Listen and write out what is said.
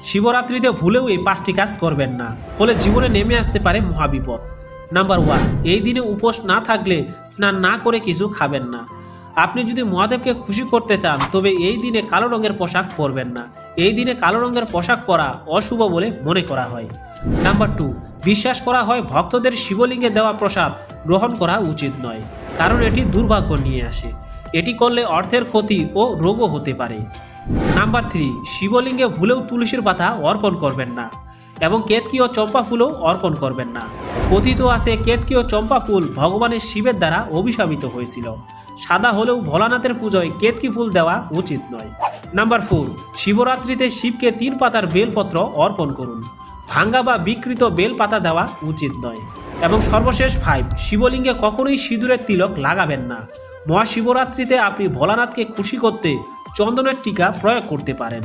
শিবরাত্রিতে ভুলেও এই 5টি কাজ করবেন না, ফলে জীবনে নেমে আসতে পারে মহাবিপদ। নাম্বার 1, এই দিনে উপোস না থাকলে স্নান না করে কিছু খাবেন না। আপনি যদি মহাদেবকে খুশি করতে চান তবে এই দিনে কালো রঙের পোশাক পরবেন না। এই দিনে কালো রঙের পোশাক পরা অশুভ বলে মনে করা হয়। নাম্বার 2, বিশ্বাস করা হয় ভক্তদের শিবলিঙ্গে দেওয়া প্রসাদ গ্রহণ করা উচিত নয়, কারণ এটি দুর্ভাগ্য নিয়ে আসে। এটি করলে অর্থের ক্ষতি ও রোগও হতে পারে। নাম্বার 3, শিবলিঙ্গে ভুলেও তুলসীর পাতা অর্পণ করবেন না এবং কেতকী ও চম্পা ফুলও অর্পণ করবেন না। কথিত আছে কেতকী ও চম্পা ফুল ভগবানের শিবের দ্বারা অভিশাপিত হয়েছিল। সাদা হলেও ভোলানাথের পুজোয় কেতকী ফুল দেওয়া উচিত নয়। নাম্বার 4, শিবরাত্রিতে শিবকে 3 পাতার বেলপত্র অর্পণ করুন। ভাঙ্গা বা বিকৃত বেল পাতা দেওয়া উচিত নয়। এবং সর্বশেষ 5, শিবলিঙ্গে কখনোই সিঁদুরের তিলক লাগাবেন না। মহাশিবরাত্রিতে আপনি ভোলানাথকে খুশি করতে চন্দনের টিকা প্রয়োগ করতে পারেন।